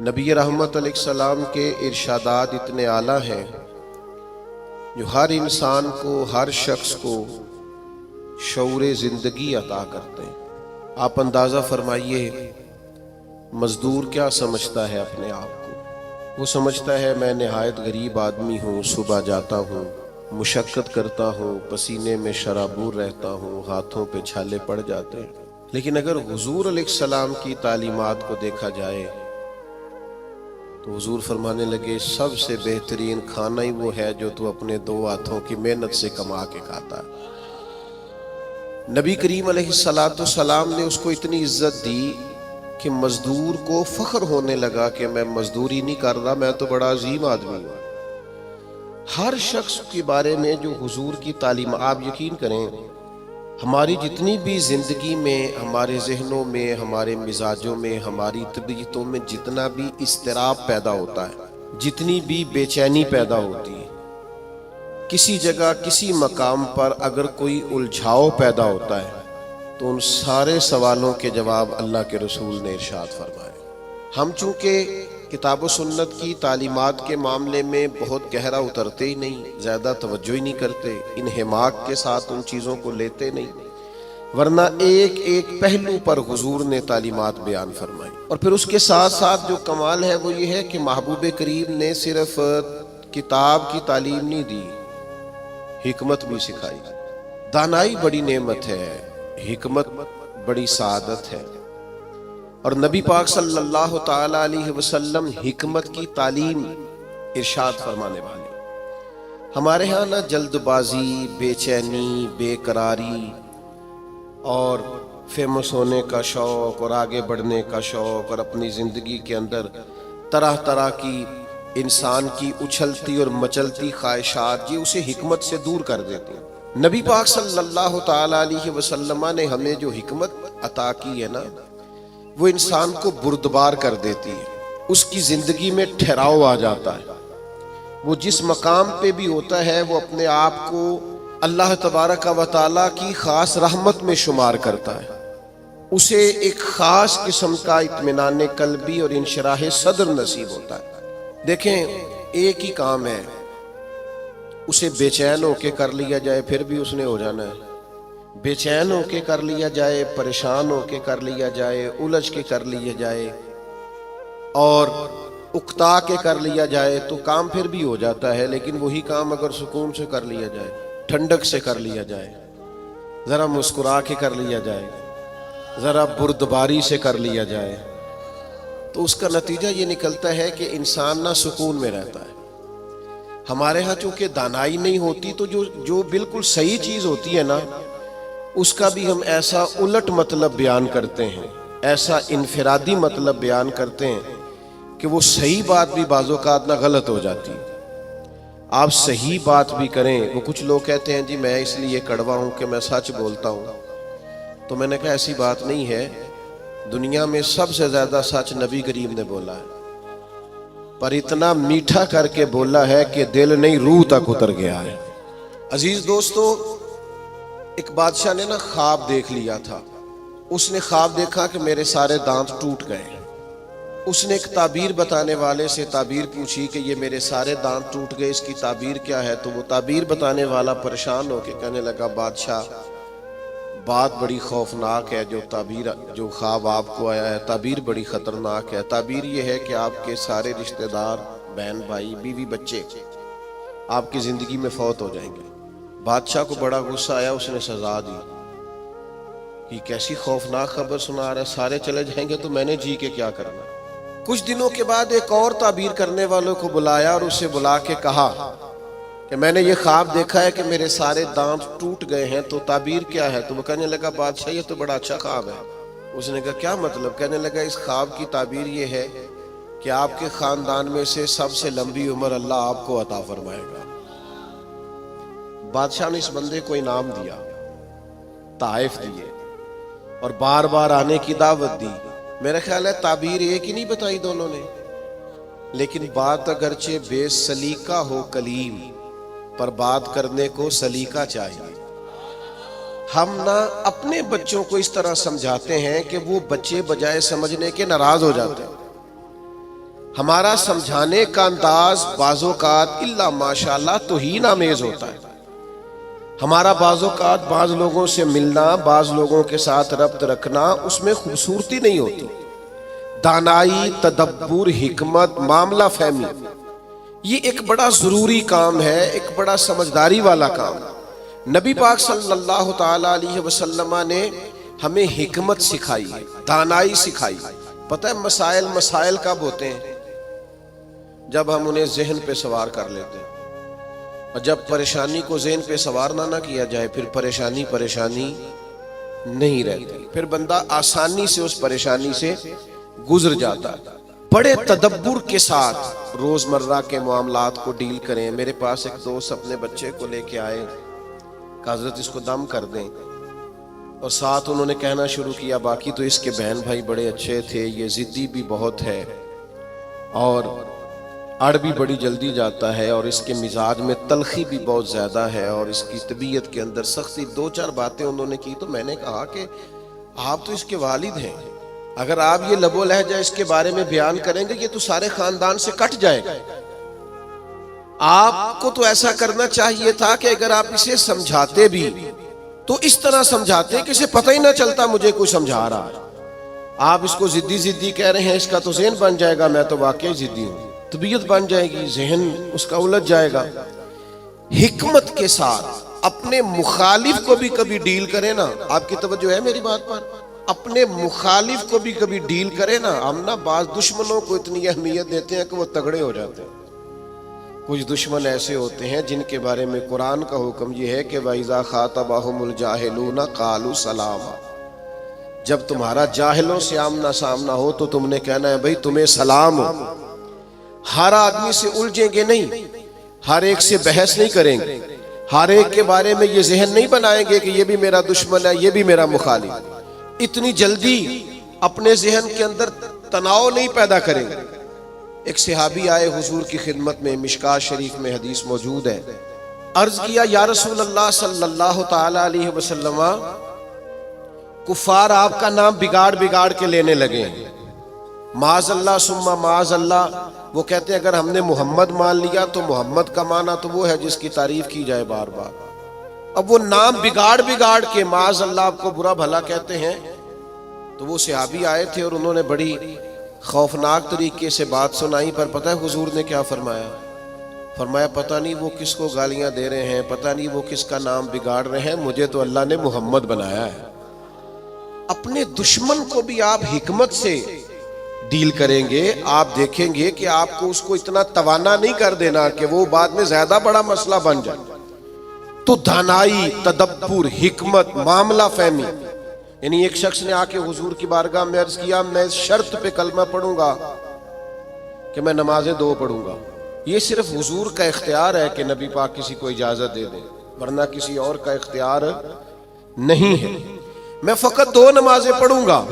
نبی رحمت علیہ السلام کے ارشادات اتنے اعلیٰ ہیں جو ہر انسان کو، ہر شخص کو شعور زندگی عطا کرتے ہیں۔ آپ اندازہ فرمائیے مزدور کیا سمجھتا ہے اپنے آپ کو؟ وہ سمجھتا ہے میں نہایت غریب آدمی ہوں، صبح جاتا ہوں، مشقت کرتا ہوں، پسینے میں شرابور رہتا ہوں، ہاتھوں پہ چھالے پڑ جاتے ہیں۔ لیکن اگر حضور علیہ السلام کی تعلیمات کو دیکھا جائے تو حضور فرمانے لگے سب سے بہترین کھانا ہی وہ ہے جو تو اپنے دو ہاتھوں کی محنت سے کما کے کھاتا ہے۔ نبی کریم علیہ السلام نے اس کو اتنی عزت دی کہ مزدور کو فخر ہونے لگا کہ میں مزدوری نہیں کر رہا، میں تو بڑا عظیم آدمی ہوں۔ ہر شخص کے بارے میں جو حضور کی تعلیم، آپ یقین کریں ہماری جتنی بھی زندگی میں، ہمارے ذہنوں میں، ہمارے مزاجوں میں، ہماری طبیعتوں میں جتنا بھی اضطراب پیدا ہوتا ہے، جتنی بھی بے چینی پیدا ہوتی ہے، کسی جگہ کسی مقام پر اگر کوئی الجھاؤ پیدا ہوتا ہے تو ان سارے سوالوں کے جواب اللہ کے رسول نے ارشاد فرمائے۔ ہم چونکہ کتاب و سنت کی تعلیمات کے معاملے میں بہت گہرا اترتے ہی نہیں، زیادہ توجہ ہی نہیں کرتے، انہماک کے ساتھ ان چیزوں کو لیتے نہیں، ورنہ ایک ایک پہلو پر حضور نے تعلیمات بیان فرمائی۔ اور پھر اس کے ساتھ ساتھ جو کمال ہے وہ یہ ہے کہ محبوب کریم نے صرف کتاب کی تعلیم نہیں دی، حکمت بھی سکھائی۔ دانائی بڑی نعمت ہے، حکمت بڑی سعادت ہے، اور نبی پاک صلی اللہ تعالی علیہ وسلم حکمت کی تعلیم ارشاد فرمانے والے۔ ہمارے ہاں نہ جلد بازی، بے چینی، بے قراری اور فیمس ہونے کا شوق اور آگے بڑھنے کا شوق اور اپنی زندگی کے اندر طرح طرح کی انسان کی اچھلتی اور مچلتی خواہشات یہ اسے حکمت سے دور کر دیتے ہیں۔ نبی پاک صلی اللہ تعالی علیہ وسلم نے ہمیں جو حکمت عطا کی ہے نا، وہ انسان کو بردبار کر دیتی ہے، اس کی زندگی میں ٹھہراؤ آ جاتا ہے۔ وہ جس مقام پہ بھی ہوتا ہے وہ اپنے آپ کو اللہ تبارک و تعالیٰ کی خاص رحمت میں شمار کرتا ہے، اسے ایک خاص قسم کا اطمینان قلبی اور انشراح صدر نصیب ہوتا ہے۔ دیکھیں ایک ہی کام ہے، اسے بے چین ہو کے کر لیا جائے پھر بھی اس نے ہو جانا ہے، بے چین ہو کے کر لیا جائے، پریشان ہو کے کر لیا جائے، الجھ کے کر لیا جائے اور اکتا کے کر لیا جائے تو کام پھر بھی ہو جاتا ہے۔ لیکن وہی کام اگر سکون سے کر لیا جائے، ٹھنڈک سے کر لیا جائے، ذرا مسکرا کے کر لیا جائے، ذرا بردباری سے کر لیا جائے تو اس کا نتیجہ یہ نکلتا ہے کہ انسان نہ سکون میں رہتا ہے۔ ہمارے ہاں چونکہ دانائی نہیں ہوتی تو جو بالکل صحیح چیز ہوتی ہے نا اس کا بھی ہم ایسا الٹ مطلب بیان کرتے ہیں، ایسا انفرادی مطلب بیان کرتے ہیں کہ وہ صحیح بات بھی بعض اوقات نہ غلط ہو جاتی۔ آپ صحیح بات بھی کریں، وہ کچھ لوگ کہتے ہیں جی میں اس لیے کڑوا ہوں کہ میں سچ بولتا ہوں، تو میں نے کہا ایسی بات نہیں ہے، دنیا میں سب سے زیادہ سچ نبی کریم نے بولا ہے، پر اتنا میٹھا کر کے بولا ہے کہ دل نہیں روح تک اتر گیا ہے۔ عزیز دوستو، ایک بادشاہ نے نا خواب دیکھ لیا تھا، اس نے خواب دیکھا کہ میرے سارے دانت ٹوٹ گئے۔ اس نے ایک تعبیر بتانے والے سے تعبیر پوچھی کہ یہ میرے سارے دانت ٹوٹ گئے، اس کی تعبیر کیا ہے؟ تو وہ تعبیر بتانے والا پریشان ہو کے کہنے لگا بادشاہ بات بڑی خوفناک ہے، جو خواب آپ کو آیا ہے تعبیر بڑی خطرناک ہے۔ تعبیر یہ ہے کہ آپ کے سارے رشتہ دار، بہن بھائی، بیوی بچے آپ کی زندگی میں فوت ہو جائیں گے۔ بادشاہ کو بڑا غصہ آیا، اس نے سزا دی کہ کیسی خوفناک خبر سنا رہا ہے، سارے چلے جائیں گے تو میں نے جی کے کیا کرنا۔ کچھ دنوں کے بعد ایک اور تعبیر کرنے والوں کو بلایا اور اسے بلا کے کہا کہ میں نے یہ خواب دیکھا ہے کہ میرے سارے دانت ٹوٹ گئے ہیں، تو تعبیر کیا ہے؟ تو وہ کہنے لگا بادشاہ یہ تو بڑا اچھا خواب ہے۔ اس نے کہا کیا مطلب؟ کہنے لگا اس خواب کی تعبیر یہ ہے کہ آپ کے خاندان میں سے سب سے لمبی عمر اللہ آپ کو عطا فرمائے گا۔ بادشاہ نے اس بندے کو انعام دیا، تحائف دیے اور بار بار آنے کی دعوت دی۔ میرا خیال ہے تعبیر ایک ہی نہیں بتائی دونوں نے، لیکن بات اگرچہ بے سلیقہ ہو کلیم، پر بات کرنے کو سلیقہ چاہیے۔ ہم نہ اپنے بچوں کو اس طرح سمجھاتے ہیں کہ وہ بچے بجائے سمجھنے کے ناراض ہو جاتے ہیں۔ ہمارا سمجھانے کا انداز بعض اوقات الا ماشاءاللہ توہین آمیز ہوتا ہے. ہمارا بعض اوقات بعض لوگوں سے ملنا، بعض لوگوں کے ساتھ ربط رکھنا، اس میں خوبصورتی نہیں ہوتی. دانائی، تدبر، حکمت، معاملہ فہمی، یہ ایک بڑا ضروری کام ہے، ایک بڑا سمجھداری والا کام. نبی پاک صلی اللہ تعالی علیہ وسلم نے ہمیں حکمت سکھائی ہے، دانائی سکھائی. پتہ ہے مسائل کب ہوتے ہیں؟ جب ہم انہیں ذہن پہ سوار کر لیتے ہیں. اور جب پریشانی کو ذہن پہ سوار نہ کیا جائے پھر پریشانی نہیں رہتی، پھر بندہ آسانی سے اس پریشانی سے گزر جاتا ہے. بڑے تدبر کے ساتھ روزمرہ کے معاملات کو ڈیل کریں. میرے پاس ایک دوست اپنے بچے کو لے کے آئے کہ حضرت اس کو دم کر دیں، اور ساتھ انہوں نے کہنا شروع کیا باقی تو اس کے بہن بھائی بڑے اچھے تھے، یہ ضدی بھی بہت ہے اور اڑ بھی بڑی جلدی جاتا ہے، اور اس کے مزاج میں تلخی بھی بہت زیادہ ہے، اور اس کی طبیعت کے اندر سختی. دو چار باتیں انہوں نے کی تو میں نے کہا کہ آپ تو اس کے والد ہیں، اگر آپ یہ لب و لہجہ اس کے بارے میں بیان کریں گے یہ تو سارے خاندان سے کٹ جائے گا. آپ کو تو ایسا کرنا چاہیے تھا کہ اگر آپ اسے سمجھاتے بھی تو اس طرح سمجھاتے کہ اسے پتہ ہی نہ چلتا مجھے کوئی سمجھا رہا ہے. آپ اس کو ضدی کہہ رہے ہیں، اس کا تو ذہن بن جائے گا میں تو واقعی ضدی ہوں، طبیعت بن جائے گی، ذہن اس کا الجھ جائے گا. حکمت کے ساتھ اپنے مخالف کو بھی کبھی ڈیل کرے نا. آپ کی توجہ ہے میری بات پر؟ اپنے مخالف کو بھی کبھی ڈیل کرے نا. ہم نا بعض دشمنوں کو اتنی اہمیت دیتے ہیں کہ وہ تگڑے ہو جاتے ہیں. کچھ دشمن ایسے ہوتے ہیں جن کے بارے میں قرآن کا حکم یہ ہے کہ وَإِذَا خَاطَبَهُمُ الْجَاهِلُونَ قَالُوا سَلَامًا. جب تمہارا جاہلوں سے آمنا سامنا ہو تو تم نے کہنا ہے بھئی تمہیں سلام ہو. ہر آدمی سے الجھیں گے نہیں، ہر ایک سے بحث نہیں کریں گے، ہر ایک کے بارے میں یہ ذہن نہیں بنائیں گے کہ یہ بھی میرا دشمن ہے، یہ بھی میرا مخالف. اتنی جلدی اپنے ذہن کے اندر تناؤ نہیں پیدا کریں گے. ایک صحابی آئے حضور کی خدمت میں، مشکاۃ شریف میں حدیث موجود ہے. عرض کیا یا رسول اللہ صلی اللہ تعالی علیہ وسلم، کفار آپ کا نام بگاڑ کے لینے لگے ہیں، معاذ اللہ ثم معاذ اللہ. وہ کہتے ہیں اگر ہم نے محمد مان لیا تو محمد کا معنی تو وہ ہے جس کی تعریف کی جائے بار بار. اب وہ نام بگاڑ کے معاذ اللہ آپ کو برا بھلا کہتے ہیں. تو وہ صحابی آئے تھے اور انہوں نے بڑی خوفناک طریقے سے بات سنائی. پر پتہ ہے حضور نے کیا فرمایا؟ فرمایا پتہ نہیں وہ کس کو گالیاں دے رہے ہیں، پتہ نہیں وہ کس کا نام بگاڑ رہے ہیں، مجھے تو اللہ نے محمد بنایا ہے. اپنے دشمن کو بھی آپ حکمت سے ڈیل کریں گے، آپ دیکھیں گے کہ آپ کو اس کو اتنا توانا نہیں کر دینا کہ وہ بعد میں زیادہ بڑا مسئلہ بن جائے. تو دانائی، تدبر، حکمت، معاملہ فہمی. یعنی ایک شخص نے آ کے حضور کی بارگاہ میں عرض کیا میں اس شرط پہ کلمہ پڑھوں گا کہ میں نمازیں 2 پڑھوں گا. یہ صرف حضور کا اختیار ہے کہ نبی پاک کسی کو اجازت دے دیں، ورنہ کسی اور کا اختیار نہیں ہے. میں فقط 2 نمازیں پڑھوں گا،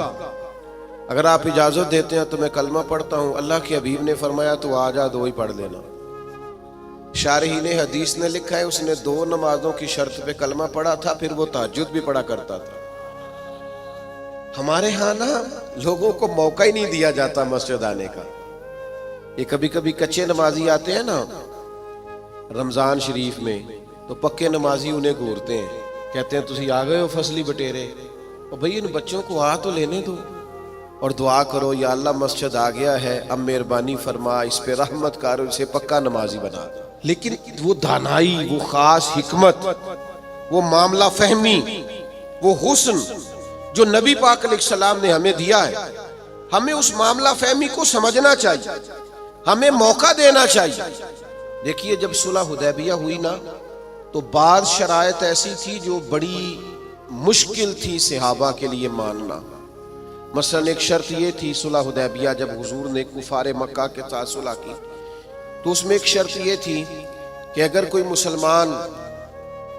اگر آپ اجازت دیتے ہیں تو میں کلمہ پڑھتا ہوں. اللہ کے حبیب نے فرمایا تو آ جا 2 ہی پڑھ لینا. شارحین حدیث نے لکھا ہے اس نے 2 نمازوں کی شرط پہ کلمہ پڑھا تھا، پھر وہ تہجد بھی پڑھا کرتا تھا. ہمارے ہاں نا لوگوں کو موقع ہی نہیں دیا جاتا مسجد آنے کا. یہ کبھی کبھی کچے نمازی آتے ہیں نا رمضان شریف میں تو پکے نمازی انہیں گھورتے ہیں، کہتے ہیں تسی آ گئے ہو فصلی بٹیرے. اور بھئی ان بچوں کو آ تو لینے دو اور دعا کرو یا اللہ مسجد آ گیا ہے، اب مہربانی فرما اس پہ رحمت کر، اسے پکا نمازی بنا. لیکن وہ دانائی، وہ خاص حکمت، وہ معاملہ فہمی، وہ حسن جو نبی پاک علیہ السلام نے ہمیں دیا ہے، ہمیں اس معاملہ فہمی کو سمجھنا چاہیے، ہمیں موقع دینا چاہیے. دیکھیے جب صلح حدیبیہ ہوئی نا تو بعض شرائط ایسی تھی جو بڑی مشکل تھی صحابہ کے لیے ماننا. مثلا ایک شرط یہ تھی صلح حدیبیہ جب حضور نے کفار مکہ کے ساتھ صلح کی تو اس میں ایک شرط یہ تھی کہ اگر کوئی مسلمان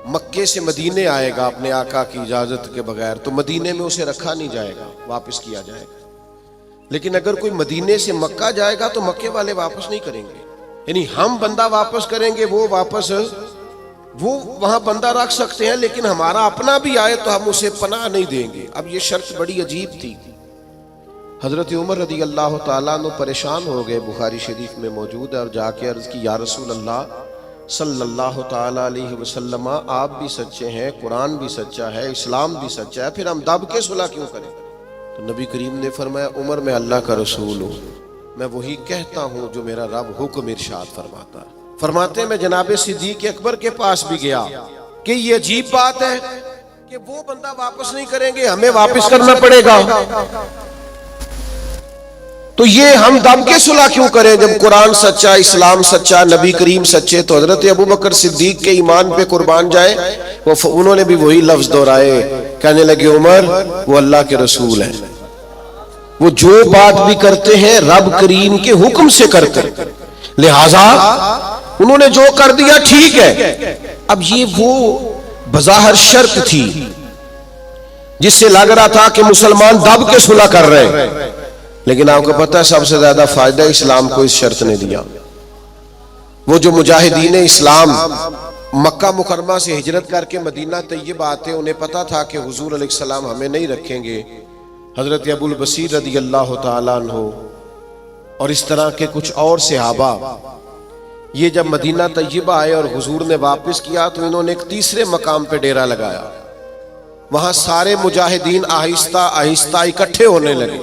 مکے سے مدینے آئے گا اپنے آقا کی اجازت کے بغیر تو مدینے میں اسے رکھا نہیں جائے گا، واپس کیا جائے گا. لیکن اگر کوئی مدینے سے مکہ جائے گا تو مکے والے واپس نہیں کریں گے. یعنی ہم بندہ واپس کریں گے، وہ وہاں بندہ رکھ سکتے ہیں، لیکن ہمارا اپنا بھی آئے تو ہم اسے پناہ نہیں دیں گے. اب یہ شرط بڑی عجیب تھی. حضرت عمر رضی اللہ تعالیٰ عنہ پریشان ہو گئے، بخاری شریف میں موجود ہے، اور جا کے عرض کی یا رسول اللہ صلی اللہ تعالیٰ علیہ وسلم، آپ بھی سچے ہیں، قرآن بھی سچا ہے، اسلام بھی سچا ہے، پھر ہم دب کے صلح کیوں کریں؟ تو نبی کریم نے فرمایا عمر میں اللہ کا رسول ہوں، میں وہی کہتا ہوں جو میرا رب حکم ارشاد فرماتا ہے۔ فرماتے ہیں میں جناب صدیق اکبر کے پاس بھی گیا کہ یہ عجیب بات ہے کہ وہ بندہ واپس نہیں کریں گے، ہمیں واپس کرنا پڑے گا، تو یہ ہم دم کے صلح کیوں کریں جب قرآن سچا، اسلام سچا، نبی کریم سچے؟ تو حضرت ابو بکر صدیق کے ایمان پہ قربان جائے، انہوں نے بھی وہی لفظ دہرائے، کہنے لگے عمر وہ اللہ کے رسول ہیں، وہ جو بات بھی کرتے ہیں رب کریم کے حکم سے کرتے ہیں، لہذا انہوں نے جو کر دیا ٹھیک ہے۔ اب یہ وہ بظاہر شرط تھی جس سے لگ رہا تھا کہ مسلمان دب کے صلح کر رہے ہیں، لیکن آپ کو پتہ ہے سب سے زیادہ فائدہ اسلام کو اس شرط نے دیا۔ وہ جو مجاہدین اسلام مکہ مکرمہ سے ہجرت کر کے مدینہ طیبہ آتے، انہیں پتا تھا کہ حضور علیہ السلام ہمیں نہیں رکھیں گے۔ حضرت ابو البصیر رضی اللہ تعالیٰ عنہ اور اس طرح کے کچھ اور صحابہ یہ جب مدینہ طیبہ آئے اور حضور نے واپس کیا تو انہوں نے ایک تیسرے مقام پہ ڈیرا لگایا، وہاں سارے مجاہدین آہستہ آہستہ اکٹھے ہونے لگے۔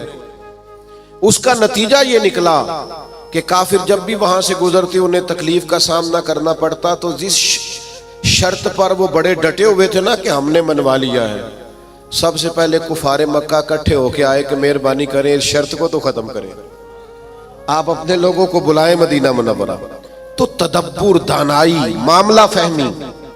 اس کا نتیجہ یہ نکلا کہ کافر جب بھی وہاں سے گزرتے انہیں تکلیف کا سامنا کرنا پڑتا، تو جس شرط پر وہ بڑے ڈٹے ہوئے تھے نا کہ ہم نے منوا لیا ہے، سب سے پہلے کفار مکہ اکٹھے ہو کے آئے کہ مہربانی کریں اس شرط کو تو ختم کریں، آپ اپنے لوگوں کو بلائیں مدینہ منورہ۔ تو تدبر، دانائی، معاملہ فہمی،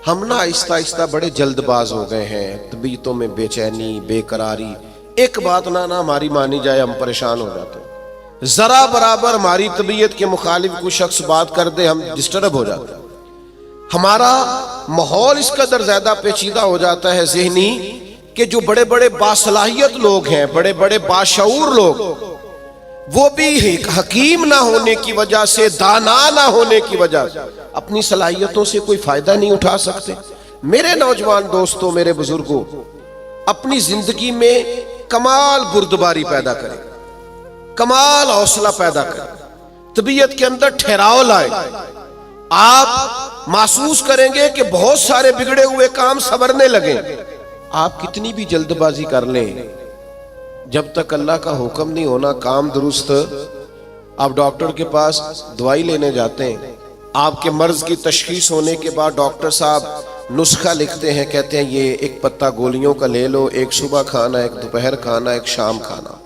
ہم نا آہستہ آہستہ بڑے جلد باز ہو گئے ہیں، طبیعتوں میں بے چینی، بے قراری، ایک بات نہ ہماری مانی جائے ہم پریشان ہو جاتے ہیں، ذرا برابر ہماری طبیعت کے مخالف کوئی شخص بات کر دے ہم ڈسٹرب ہو جاتے ہیں، ہمارا ماحول اس قدر زیادہ پیچیدہ ہو جاتا ہے ذہنی کہ جو بڑے بڑے باصلاحیت لوگ ہیں، بڑے بڑے باشعور لوگ، وہ بھی حکیم نہ ہونے کی وجہ سے، دانا نہ ہونے کی وجہ سے اپنی صلاحیتوں سے کوئی فائدہ نہیں اٹھا سکتے۔ میرے نوجوان دوستوں، میرے بزرگوں، اپنی زندگی میں کمال بردباری پیدا کریں، کمال حوصلہ پیدا کریں، طبیعت کے اندر ٹھہراؤ لائیں، آپ محسوس کریں گے کہ بہت سارے بگڑے ہوئے کام سنورنے لگیں۔ آپ کتنی بھی جلد بازی کر لیں، جب تک اللہ کا حکم نہیں ہونا کام درست، آپ ڈاکٹر کے پاس دوائی لینے جاتے ہیں، آپ کے مرض کی تشخیص ہونے کے بعد ڈاکٹر صاحب نسخہ لکھتے ہیں، کہتے ہیں یہ ایک پتہ گولیوں کا لے لو، ایک صبح کھانا، ایک دوپہر کھانا، ایک شام کھانا،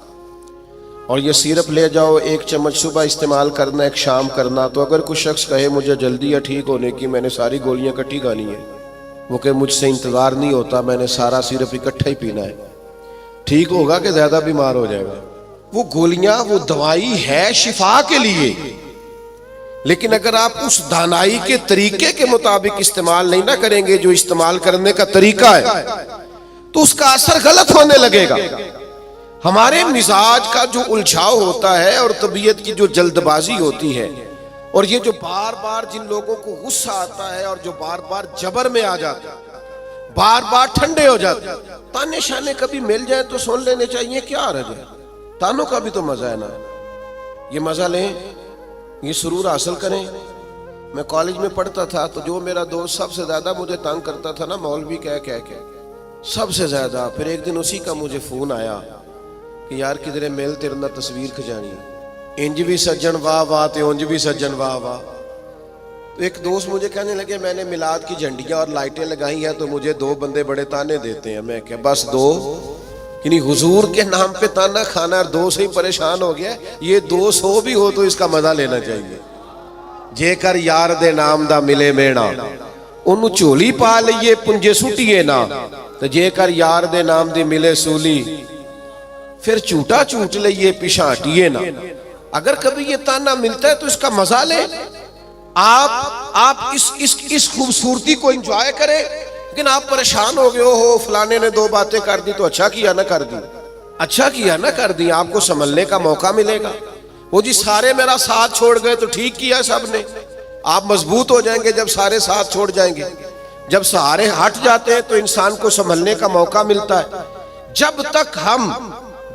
اور یہ سیرپ لے جاؤ، ایک چمچ صبح استعمال کرنا، ایک شام کرنا۔ تو اگر کوئی شخص کہے مجھے جلدی ہے ٹھیک ہونے کی، میں نے ساری گولیاں اکٹھی کھانی ہیں، وہ کہ مجھ سے انتظار نہیں ہوتا، میں نے سارا سیرپ اکٹھا ہی پینا ہے، ٹھیک ہوگا کہ زیادہ بیمار ہو جائے گا؟ وہ گولیاں، وہ دوائی ہے شفا کے لیے، لیکن اگر آپ اس دانائی کے طریقے کے مطابق استعمال نہیں نہ کریں گے جو استعمال کرنے کا طریقہ ہے، تو اس کا اثر غلط ہونے لگے گا۔ ہمارے مزاج کا جو الجھاؤ ہوتا ہے اور طبیعت کی جو جلد بازی ہوتی ہے، اور یہ جو بار بار جن لوگوں کو غصہ آتا ہے اور جو بار بار جبر میں آ جاتا ہے، بار بار ٹھنڈے ہو جاتے ہیں، تانے شانے کبھی مل جائیں تو سن لینے چاہیے، کیا رہ جائے، تانوں کا بھی تو مزہ ہے نا، یہ مزہ لیں، یہ سرور حاصل کریں۔ میں کالج میں پڑھتا تھا تو جو میرا دوست سب سے زیادہ مجھے تنگ کرتا تھا نا، مولوی کہہ سب سے زیادہ، پھر ایک دن اسی کا مجھے فون آیا کہ یار کدھرے میل تیرے نہ تصویر کھجانی، انج بھی سجن واہ واہ تے انج بھی سجن واہ واہ۔ تو ایک دوست مجھے کہنے لگے میں نے میلاد کی جھنڈیاں اور لائٹیں لگائی ہیں تو مجھے دو بندے بڑے تانے دیتے ہیں۔ میں کہ بس دو، یعنی حضور کے نام پہ تانا کھانا اور دو سے ہی پریشان ہو گیا، یہ 200 بھی ہو تو اس کا مزہ لینا چاہیے۔ جے کر یار دے نام دا ملے مینا، انہوں چولی پا لئیے پنجے سٹیے نا، تو جے کر یار دے نام دی ملے سولی، پھر چوٹا چوٹ لئیے پیشانٹیے نا۔ اگر کبھی یہ تانا ملتا ہے تو اس کا مزہ لیں، آپ اس خوبصورتی کو انجوائے کریں، لیکن آپ پریشان ہو گئے ہو فلانے نے 2 باتیں کر دی تو اچھا کیا نہ کر دی، اچھا کیا نہ کر دی، آپ کو سنبھلنے کا موقع ملے گا۔ وہ جی سارے میرا ساتھ چھوڑ گئے تو ٹھیک کیا سب نے، آپ مضبوط ہو جائیں گے جب سارے ساتھ چھوڑ جائیں گے۔ جب سہارے ہٹ جاتے ہیں تو انسان کو سنبھلنے کا موقع ملتا ہے۔ جب تک ہم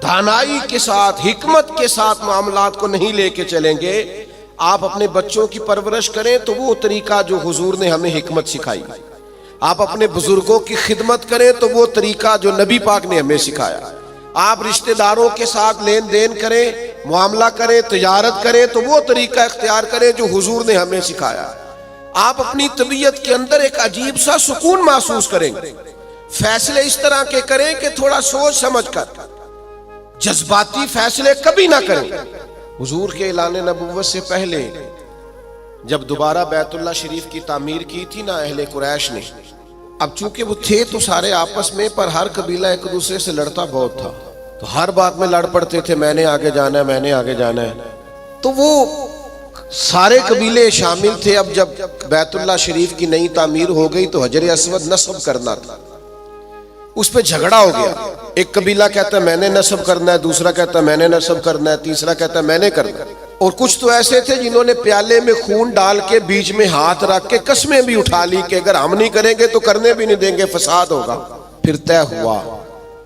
دانائی کے ساتھ حکمت کے ساتھ معاملات کو نہیں لے کے چلیں گے، آپ اپنے بچوں کی پرورش کریں تو وہ طریقہ جو حضور نے ہمیں حکمت سکھائی، آپ اپنے بزرگوں کی خدمت کریں تو وہ طریقہ جو نبی پاک نے ہمیں سکھایا، آپ رشتہ داروں کے ساتھ لین دین کریں، معاملہ کریں، تجارت کریں تو وہ طریقہ اختیار کریں جو حضور نے ہمیں سکھایا۔ آپ اپنی طبیعت کے اندر ایک عجیب سا سکون محسوس کریں گے، فیصلے اس طرح کے کریں کہ تھوڑا سوچ سمجھ کر، جذباتی فیصلے کبھی نہ کریں۔ حضور کے اعلان نبوت سے پہلے جب دوبارہ بیت اللہ شریف کی تعمیر کی تھی نا اہل قریش نے، اب چونکہ وہ تھے تو سارے آپس میں، پر ہر قبیلہ ایک دوسرے سے لڑتا بہت تھا، تو ہر بات میں لڑ پڑتے تھے، میں نے آگے جانا ہے، میں نے آگے جانا ہے، تو وہ سارے قبیلے شامل تھے۔ اب جب بیت اللہ شریف کی نئی تعمیر ہو گئی تو حجر اسود نصب کرنا تھا، اس پہ جھگڑا ہو گیا، ایک قبیلہ کہتا ہے میں نے نصب کرنا ہے، دوسرا کہتا ہے میں نے نصب کرنا ہے، تیسرا کہتا ہے میں نے کرنا ہے، اور کچھ تو ایسے تھے جنہوں نے پیالے میں خون ڈال کے بیچ میں ہاتھ رکھ کے قسمیں بھی اٹھا لی کہ اگر ہم نہیں کریں گے تو کرنے بھی نہیں دیں گے، فساد ہوگا۔ پھر طے ہوا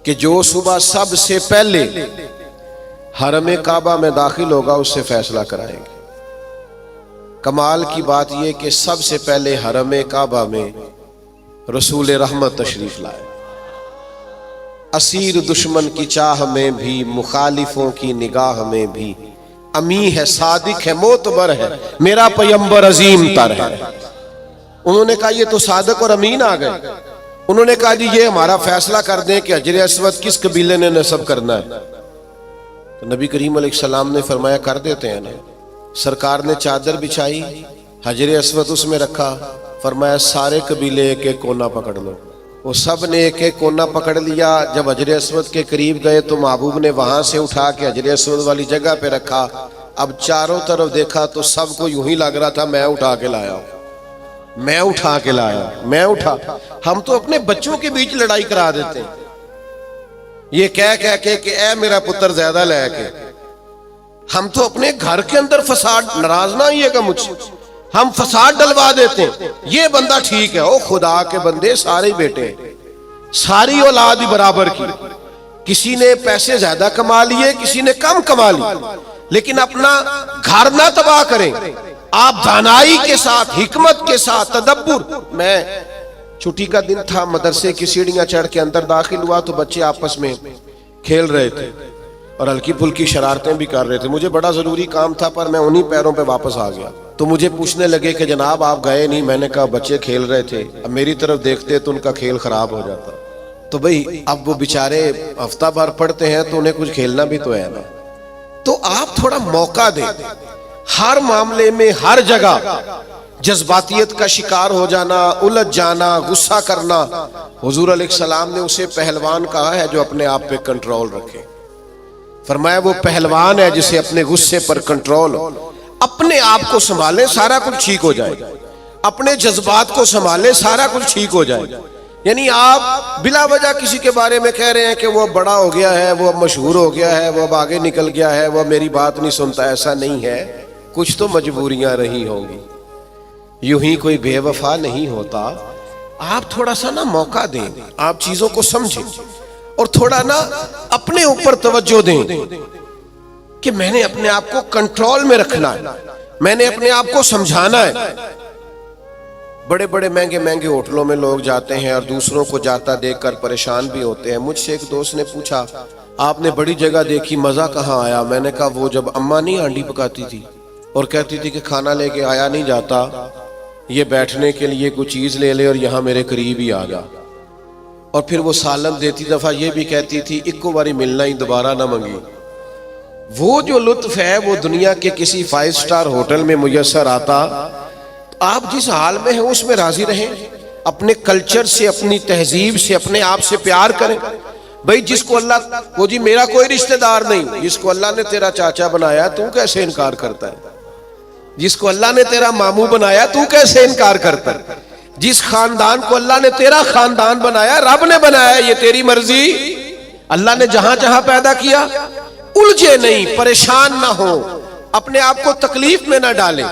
کہ جو صبح سب سے پہلے حرم کعبہ میں داخل ہوگا اس سے فیصلہ کرائیں گے۔ کمال کی بات یہ کہ سب سے پہلے حرم کعبہ میں رسول رحمت تشریف لائے، اسیر دشمن کی چاہ میں بھی، مخالفوں کی نگاہ میں بھی، امی ہے، صادق ہے، معتبر ہے، میرا پیمبر عظیم تر ہے۔ انہوں نے کہا یہ تو صادق اور امین آ گئے، انہوں نے کہا جی یہ ہمارا فیصلہ کر دیں کہ حجر اسود کس قبیلے نے نصب کرنا ہے۔ تو نبی کریم علیہ السلام نے فرمایا کر دیتے ہیں نا۔ سرکار نے چادر بچھائی، حجر اسود اس میں رکھا، فرمایا سارے قبیلے ایک ایک کونا پکڑ لو۔ وہ سب نے ایک ایک کونا پکڑ لیا۔ جب حجر اسود کے قریب گئے تو محبوب نے وہاں سے اٹھا کے حجر اسود والی جگہ پہ رکھا۔ اب چاروں طرف دیکھا تو سب کو یوں ہی لگ رہا تھا میں اٹھا کے لایا ہوں، میں اٹھا کے لایا، میں اٹھا۔ ہم تو اپنے بچوں کے بیچ لڑائی کرا دیتے ہیں یہ کہہ کے کہ اے میرا پتر زیادہ لے کے۔ ہم تو اپنے گھر کے اندر فساد، ناراض نہ آئیے گا مجھ سے، ہم فساد ڈلوا دیتے ہیں۔ یہ بندہ ٹھیک ہے، او خدا کے بندے سارے بیٹے، ساری اولاد ہی برابر کی، کسی نے پیسے زیادہ کما لیے، کسی نے کم کما لیے، لیکن اپنا گھر نہ تباہ کریں۔ آپ دانائی کے ساتھ، حکمت کے ساتھ، تدبر۔ میں چھٹی کا دن تھا، مدرسے کی سیڑھیاں چڑھ کے اندر داخل ہوا تو بچے آپس میں کھیل رہے تھے اور ہلکی پھلکی شرارتیں بھی کر رہے تھے۔ مجھے بڑا ضروری کام تھا پر میں انہی پیروں پہ واپس آ گیا۔ تو مجھے پوچھنے لگے کہ جناب آپ گئے نہیں؟ میں نے کہا بچے کھیل رہے تھے، اب میری طرف دیکھتے تو ان کا کھیل خراب ہو جاتا۔ تو بھئی اب وہ بیچارے ہفتہ بھر پڑھتے ہیں تو انہیں کچھ کھیلنا بھی تو ہے نا۔ تو آپ تھوڑا موقع دیں۔ ہر معاملے میں، ہر جگہ جذباتیت کا شکار ہو جانا، الجھ جانا، غصہ کرنا، حضور علیہ السلام نے اسے پہلوان کہا ہے جو اپنے آپ پہ کنٹرول رکھے۔ فرمایا وہ پہلوان ہے جسے اپنے غصے پر کنٹرول ہو۔ اپنے آپ کو سنبھالیں، سارا کچھ ٹھیک ہو جائے گا۔ اپنے جذبات کو سنبھالیں، سارا کچھ ٹھیک ہو جائے گا۔ یعنی آپ بلا وجہ کسی کے بارے میں کہہ رہے ہیں کہ وہ بڑا ہو گیا ہے، وہ مشہور ہو گیا ہے، وہ اب آگے نکل گیا ہے، وہ میری بات نہیں سنتا، ایسا نہیں ہے۔ کچھ تو مجبوریاں رہی ہوں گی، یوں ہی کوئی بے وفا نہیں ہوتا۔ آپ تھوڑا سا نا موقع دیں، آپ چیزوں کو سمجھیں اور تھوڑا نا اپنے اوپر توجہ دیں کہ میں نے اپنے آپ کو کنٹرول میں رکھنا ہے، میں نے اپنے آپ کو سمجھانا ہے۔ بڑے بڑے مہنگے مہنگے ہوٹلوں میں لوگ جاتے ہیں اور دوسروں کو جاتا دیکھ کر پریشان بھی ہوتے ہیں۔ مجھ سے ایک دوست نے پوچھا آپ نے بڑی جگہ دیکھی، مزہ کہاں آیا؟ میں نے کہا وہ جب اماں نہیں ہانڈی پکاتی تھی اور کہتی تھی کہ کھانا لے کے آیا نہیں جاتا، یہ بیٹھنے کے لیے کوئی چیز لے لے اور یہاں میرے قریب ہی آ جا، اور پھر وہ سالن دیتی دفعہ یہ بھی کہتی تھی اکو باری ملنا ہی دوبارہ نہ منگی۔ وہ جو لطف ہے وہ دنیا کے کسی 5 سٹار ہوٹل میں میسر آتا۔ آپ جس حال میں ہیں اس میں راضی رہیں، اپنے کلچر سے، اپنی تہذیب سے، اپنے آپ سے پیار کریں۔ بھئی جس کو اللہ، وہ جی میرا کوئی رشتہ دار نہیں، جس کو اللہ نے تیرا چاچا بنایا تو کیسے انکار کرتا ہے؟ جس کو اللہ نے تیرا ماموں بنایا تو کیسے انکار کرتا ہے؟ جس خاندان کو اللہ نے تیرا خاندان بنایا، رب نے بنایا، یہ تیری مرضی۔ اللہ نے جہاں جہاں پیدا کیا، الجھے نہیں، پریشان نہ ہو، اپنے آپ کو تکلیف میں نہ ڈالیں،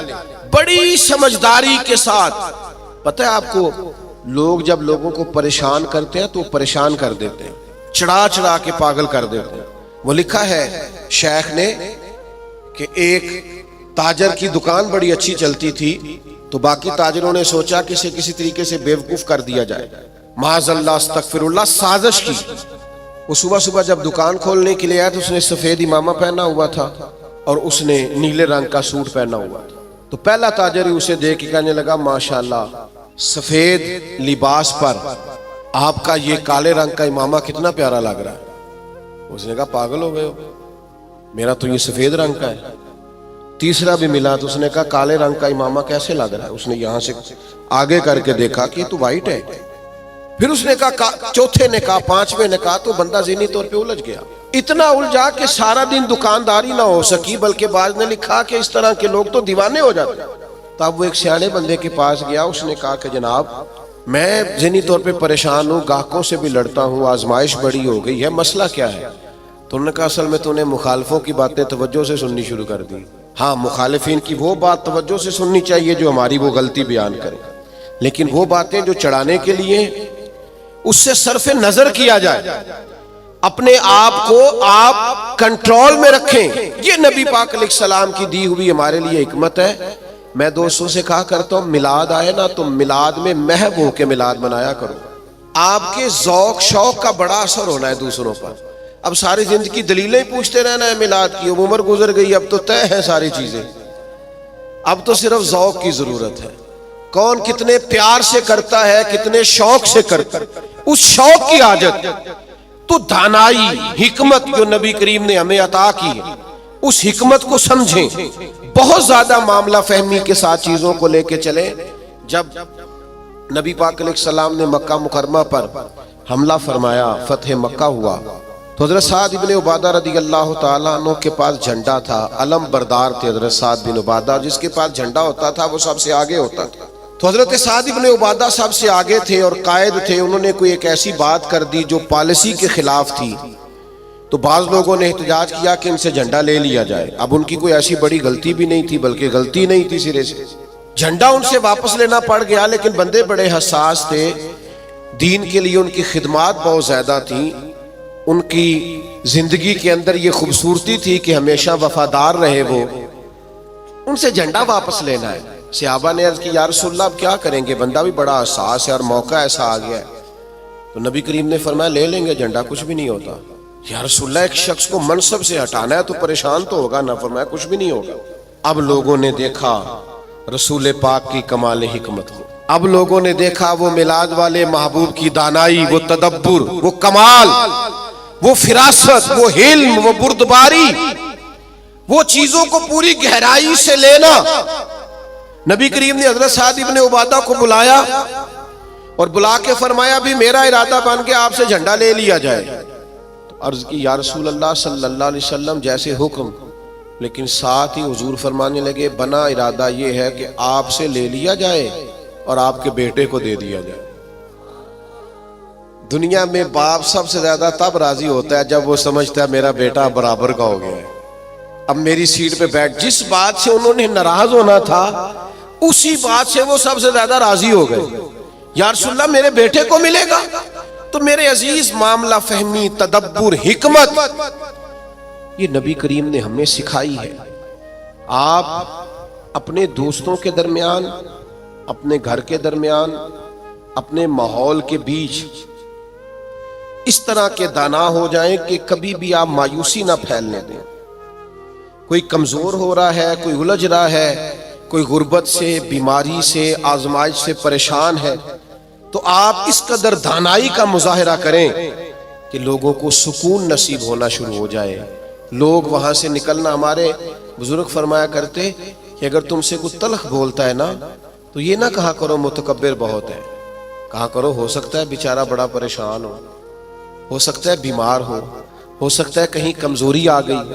بڑی سمجھداری کے ساتھ۔ پتہ ہے آپ کو، لوگ جب لوگوں کو پریشان کرتے ہیں تو پریشان کر دیتے ہیں، چڑھا چڑھا کے پاگل کر دیتے ہیں۔ وہ لکھا ہے شیخ نے کہ ایک تاجر کی دکان بڑی اچھی چلتی تھی تو باقی تاجروں نے سوچا کہ اسے کسی طریقے سے بیوقوف کر دیا جائے، معاذ اللہ استغفر اللہ، سازش کی۔ وہ صبح صبح جب دکان کھولنے کے لیے آیا تو اس نے سفید امامہ پہنا ہوا تھا اور اس نے نیلے رنگ کا سوٹ پہنا ہوا تھا۔ تو پہلا تاجر ہی اسے دیکھ کے کہنے لگا ماشاءاللہ سفید لباس پر آپ کا یہ کالے رنگ کا امامہ کتنا پیارا لگ رہا ہے۔ اس نے کہا پاگل ہو گئے ہو، میرا تو یہ سفید رنگ کا ہے۔ تیسرا بھی ملا تو اس نے کہا کالے رنگ کا امامہ کیسے لگ رہا ہے؟ اس نے یہاں سے آگے کر کے دیکھا کہ یہ تو وائٹ ہے۔ پھر اس نے کہا، چوتھے نے کہا، پانچویں نے کہا، تو بندہ ذہنی طور پہ الجھ گیا، اتنا الجھا کہ سارا دن دکانداری نہ ہو سکی، بلکہ بعض نے لکھا کہ اس طرح کے لوگ تو دیوانے ہو جاتے ہیں۔ تب وہ ایک سیانے بندے کے پاس گیا، اس نے کہا کہ جناب میں ذہنی طور پہ پریشان ہوں، گاہکوں سے بھی لڑتا ہوں، آزمائش بڑی ہو گئی ہے، مسئلہ کیا ہے؟ تو انہوں نے کہا اصل میں تو نے مخالفوں کی باتیں توجہ سے سننی شروع کر دی۔ ہاں مخالفین کی وہ بات توجہ سے سننی چاہیے جو ہماری وہ غلطی بیان کرے، لیکن وہ باتیں جو چڑھانے کے لیے اس سے صرف نظر کیا جائے، اپنے آپ کو آپ کنٹرول میں رکھیں۔ یہ نبی پاک علیہ السلام کی دی ہوئی ہمارے لیے حکمت ہے۔ میں دوستوں سے کہا کرتا ہوں میلاد آئے نا تو میلاد میں محو ہو کے میلاد منایا کرو۔ آپ کے ذوق شوق کا بڑا اثر ہونا ہے دوسروں پر۔ اب ساری زندگی دلیلیں پوچھتے رہنا ہے میلاد کی، اب عمر گزر گئی، اب تو طے ہے ساری چیزیں، اب تو صرف ذوق کی ضرورت ہے۔ کون کتنے پیار سے کرتا ہے، کتنے شوق سے کرتا ہے، اس شوق کی حاجت تو دانائی حکمت جو نبی کریم نے ہمیں عطا کی ہے اس حکمت کو سمجھیں۔ بہت زیادہ معاملہ فہمی کے ساتھ چیزوں کو لے کے چلیں۔ جب نبی پاک علیہ السلام نے مکہ مکرمہ پر حملہ فرمایا، فتح مکہ ہوا، تو حضرت سعد ابن عبادہ رضی اللہ تعالیٰ عنہ کے پاس جھنڈا تھا، علم بردار تھے حضرت سعد بن عبادہ، جس کے پاس جھنڈا ہوتا تھا وہ سب سے آگے ہوتا تھا۔ تو حضرت سعد ابن عبادہ سب سے آگے تھے اور قائد تھے، انہوں نے کوئی ایک ایسی بات کر دی جو پالیسی کے خلاف تھی، تو بعض لوگوں نے احتجاج کیا کہ ان سے جھنڈا لے لیا جائے۔ اب ان کی کوئی ایسی بڑی غلطی بھی نہیں تھی، بلکہ غلطی نہیں تھی سرے سے، جھنڈا ان سے واپس لینا پڑ گیا، لیکن بندے بڑے حساس تھے، دین کے لیے ان کی خدمات بہت زیادہ تھیں، ان کی زندگی کے اندر یہ خوبصورتی تھی کہ ہمیشہ وفادار رہے وہ، ان سے جھنڈا واپس لینا ہے۔ صحابہ نے عرض کی یا رسول اللہ اب کیا کریں گے، بندہ بھی بڑا حساس ہے اور موقع ایسا آ گیا ہے۔ تو نبی کریم نے فرمایا لے لیں گے جھنڈا، کچھ بھی نہیں ہوتا۔ یا رسول اللہ ایک شخص کو منصب سے ہٹانا ہے تو پریشان تو ہوگا نا، فرمایا کچھ بھی نہیں ہوگا۔ اب لوگوں نے دیکھا رسول پاک کی کمال حکمت کو، اب لوگوں نے دیکھا وہ میلاد والے محبوب کی دانائی، وہ تدبر، وہ کمال، وہ فراست، وہ علم، وہ بردباری، وہ چیزوں کو پوری گہرائی سے لینا۔ نبی کریم نے حضرت سعد ابن عبادہ کو بلایا اور بلا کے فرمایا بھی میرا ارادہ بن کے آپ سے جھنڈا لے لیا جائے۔ تو عرض کی یا رسول اللہ صلی اللہ علیہ وسلم جیسے حکم، لیکن ساتھ ہی حضور فرمانے لگے بنا ارادہ یہ ہے کہ آپ سے لے لیا جائے اور آپ کے بیٹے کو دے دیا جائے۔ دنیا میں باپ سب سے زیادہ تب راضی ہوتا ہے جب وہ سمجھتا ہے میرا بیٹا برابر کا ہو گیا ہے، اب میری سیٹ پہ بیٹھ۔ جس بات سے انہوں نے ناراض ہونا تھا اسی بات سے وہ سب سے زیادہ راضی ہو گئے۔ یا رسول اللہ میرے بیٹے کو ملے گا؟ تو میرے عزیز معاملہ فہمی، تدبر، حکمت یہ نبی کریم نے ہمیں سکھائی ہے۔ آپ اپنے دوستوں کے درمیان، اپنے گھر کے درمیان، اپنے ماحول کے بیچ اس طرح کے دانا ہو جائیں کہ کبھی بھی آپ مایوسی نہ پھیلنے دیں۔ کوئی کمزور ہو رہا ہے، کوئی الجھ رہا ہے، کوئی غربت سے، بیماری سے، آزمائش سے پریشان ہے، تو آپ اس قدر دانائی کا مظاہرہ کریں کہ لوگوں کو سکون نصیب ہونا شروع ہو جائے۔ لوگ وہاں سے نکلنا، ہمارے بزرگ فرمایا کرتے کہ اگر تم سے کوئی تلخ بولتا ہے نا تو یہ نہ کہا کرو متکبر بہت ہے، کہا کرو ہو سکتا ہے بیچارہ بڑا پریشان ہو سکتا ہے بیمار ہو سکتا ہے کہیں کمزوری آ گئی۔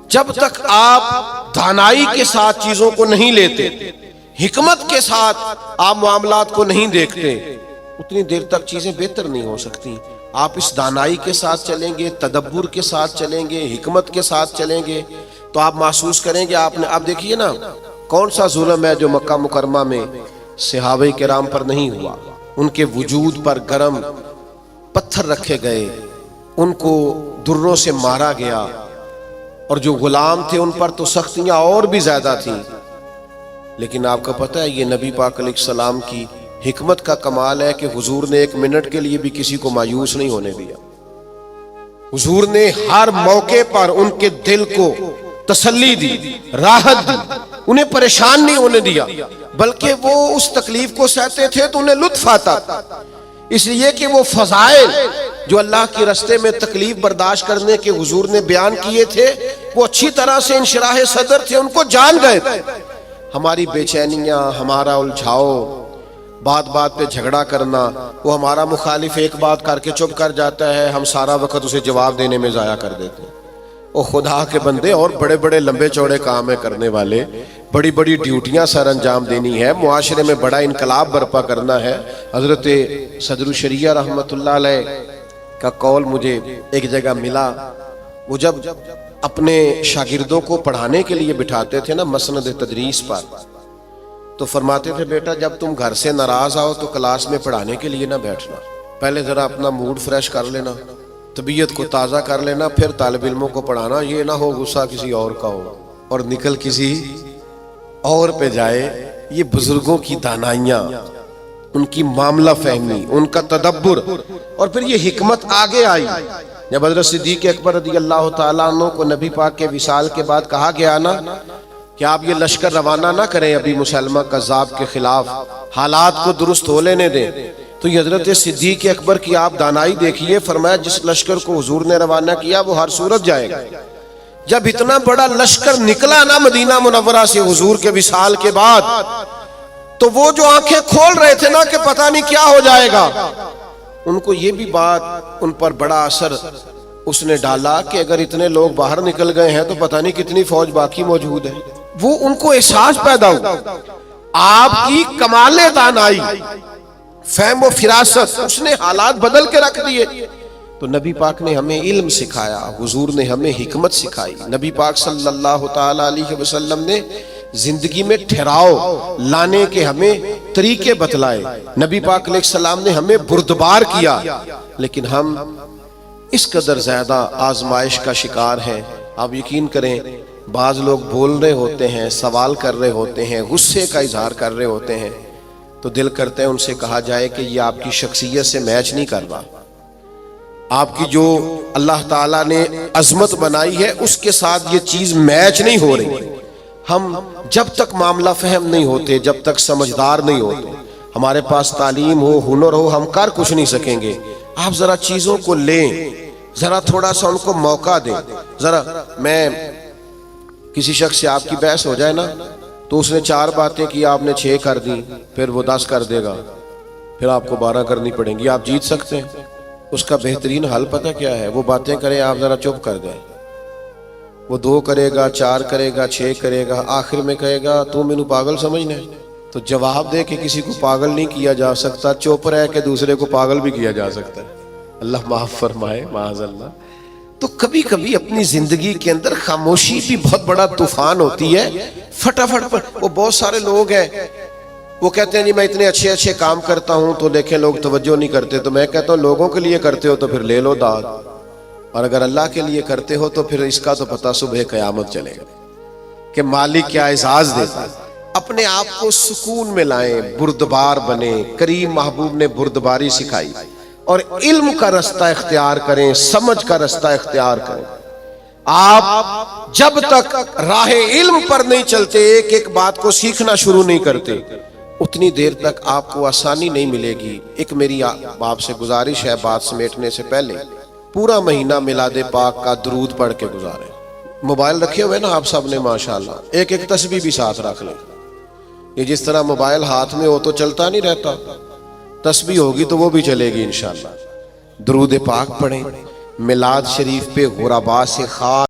جب تک آپ دانائی کے ساتھ چیزوں کو نہیں لیتے، حکمت کے ساتھ آپ معاملات کو نہیں دیکھتے، اتنی دیر تک چیزیں بہتر نہیں ہو سکتی۔ آپ اس دانائی کے ساتھ چلیں گے، تدبر کے ساتھ چلیں گے، حکمت کے ساتھ چلیں گے تو آپ محسوس کریں گے آپ نے، اب دیکھیے نا کون سا ظلم ہے جو مکہ مکرمہ میں صحابہ کرام پر نہیں ہوا۔ ان کے وجود پر گرم پتھر رکھے گئے، ان کو دروں سے مارا گیا، اور جو غلام تھے ان پر تو سختیاں اور بھی زیادہ تھیں۔ لیکن آپ کو پتہ ہے یہ نبی پاک علیہ السلام کی حکمت کا کمال ہے کہ حضور نے ایک منٹ کے لیے بھی کسی کو مایوس نہیں ہونے دیا۔ حضور نے ہر موقع پر ان کے دل کو تسلی دی، راحت دی، انہیں پریشان نہیں ہونے دیا، بلکہ وہ اس تکلیف کو سہتے تھے تو انہیں لطف آتا تھا، اس لیے کہ وہ فضائل جو اللہ کے راستے میں تکلیف برداشت کرنے کے حضور نے بیان کیے تھے وہ اچھی طرح سے انشراح صدر تھے، ان کو جان گئے تھے۔ ہماری بے چینیاں، ہمارا الجھاؤ، بات بات پہ جھگڑا کرنا، وہ ہمارا مخالف ایک بات کر کے چپ کر جاتا ہے، ہم سارا وقت اسے جواب دینے میں ضائع کر دیتے ہیں۔ وہ خدا کے بندے، اور بڑے بڑے لمبے چوڑے کام کرنے والے، بڑی بڑی ڈیوٹیاں سر انجام دینی ہے، معاشرے میں بڑا انقلاب برپا کرنا ہے۔ حضرت صدر الشریعہ رحمۃ اللہ علیہ کا قول مجھے ایک جگہ ملا، وہ جب اپنے شاگردوں کو پڑھانے کے لیے بٹھاتے تھے نا مسند تدریس پر، تو فرماتے تھے بیٹا جب تم گھر سے ناراض آؤ تو کلاس میں پڑھانے کے لیے نہ بیٹھنا، پہلے ذرا اپنا موڈ فریش کر لینا، طبیعت کو تازہ کر لینا، پھر طالب علموں کو پڑھانا، یہ نہ ہو غصہ کسی اور کا ہو اور نکل کسی اور پہ جائے۔ یہ بزرگوں کی دانائیاں، ان کی معاملہ فہمی، ان کا تدبر، اور پھر یہ حکمت آگے آئی جب حضرت صدیق اکبر رضی اللہ تعالیٰ عنہ کو نبی پاک کے وصال کے بعد کہا گیا نا کہ آپ یہ لشکر روانہ نہ کریں ابھی مسلمہ کذاب کے خلاف، حالات کو درست ہو لینے دیں، تو یہ حضرت صدیق اکبر کی آپ دانائی دیکھیے، فرمایا جس لشکر کو حضور نے روانہ کیا وہ ہر صورت جائے گا۔ جب اتنا بڑا لشکر نکلا نا مدینہ منورہ سے حضور کے وصال کے بعد، تو وہ جو آنکھیں کھول رہے تھے نا کہ پتہ نہیں کیا ہو جائے گا، ان کو یہ بھی بات ان پر بڑا اثر اس نے ڈالا کہ اگر اتنے لوگ باہر نکل گئے ہیں تو پتہ نہیں کتنی فوج باقی موجود ہے۔ وہ ان کو احساس پیدا ہوا، آپ کی کمال دانائی، فہم و فراست، اس نے حالات بدل کے رکھ دیے۔ تو نبی پاک نے ہمیں علم سکھایا، حضور نے ہمیں حکمت سکھائی، نبی پاک صلی اللہ تعالی علیہ وسلم نے زندگی میں ٹھہراؤ لانے کے ہمیں طریقے بتلائے، نبی پاک علیہ السلام نے ہمیں بردبار کیا، لیکن ہم اس قدر زیادہ آزمائش کا شکار ہیں۔ آپ یقین کریں بعض لوگ بول رہے ہوتے ہیں، سوال کر رہے ہوتے ہیں، غصے کا اظہار کر رہے ہوتے ہیں، تو دل کرتے ہیں ان سے کہا جائے کہ یہ آپ کی شخصیت سے میچ نہیں کر رہا، آپ کی جو اللہ تعالیٰ نے عظمت بنائی ہے اس کے ساتھ یہ چیز میچ نہیں ہو رہی۔ ہم جب تک معاملہ فہم نہیں ہوتے، جب تک سمجھدار نہیں ہوتے، ہمارے پاس تعلیم ہو، ہنر ہو، ہم کر کچھ نہیں سکیں گے۔ آپ ذرا چیزوں کو لیں، ذرا تھوڑا سا ان کو موقع دیں۔ ذرا میں کسی شخص سے آپ کی بحث ہو جائے نا تو اس نے 4 باتیں کی، آپ نے 6 کر دی، پھر وہ 10 کر دے گا، پھر آپ کو 12 کرنی پڑیں گی، آپ جیت سکتے ہیں۔ اس کا بہترین حل پتہ کیا ہے؟ وہ باتیں کرے، آپ ذرا چپ کر گئے، وہ 2 کرے گا، 4 کرے گا، 6 کرے گا، آخر میں کہے گا تو مینوں پاگل سمجھنا ہے۔ تو جواب دے کہ کسی کو پاگل نہیں کیا جا سکتا، چپ رہ کے دوسرے کو پاگل بھی کیا جا سکتا ہے۔ اللہ معاف فرمائے، معاذ اللہ۔ تو کبھی کبھی اپنی زندگی کے اندر خاموشی بھی بہت بڑا طوفان ہوتی ہے۔ فٹافٹ پر وہ بہت سارے لوگ ہیں وہ کہتے ہیں جی میں اتنے اچھے اچھے کام کرتا ہوں تو دیکھیں لوگ توجہ نہیں کرتے، تو میں کہتا ہوں لوگوں کے لیے کرتے ہو تو پھر لے لو داد، اور اگر اللہ کے لیے کرتے ہو تو پھر اس کا تو پتہ صبح قیامت چلے گا کہ مالک کیا اعزاز دیتا ہے۔ اپنے آپ کو سکون میں لائیں، بردبار بنیں۔ کریم محبوب نے بردباری سکھائی، اور علم کا رستہ اختیار کریں، سمجھ کا رستہ اختیار کریں۔ آپ جب تک راہ علم پر نہیں چلتے، ایک ایک بات کو سیکھنا شروع نہیں کرتے، اتنی دیر تک آپ کو آسانی نہیں ملے گی۔ ایک میری آپ سے گزارش ہے بات سمیٹنے سے پہلے، پورا مہینہ میلاد پاک کا درود پڑھ کے گزاریں۔ موبائل رکھے ہوئے نا آپ سب نے ماشاءاللہ، ایک ایک تسبیح بھی ساتھ رکھ لیں۔ یہ جس طرح موبائل ہاتھ میں ہو تو چلتا نہیں رہتا، تسبیح ہوگی تو وہ بھی چلے گی انشاءاللہ۔ درود پاک پڑھیں، میلاد شریف پہ غربا سے خاص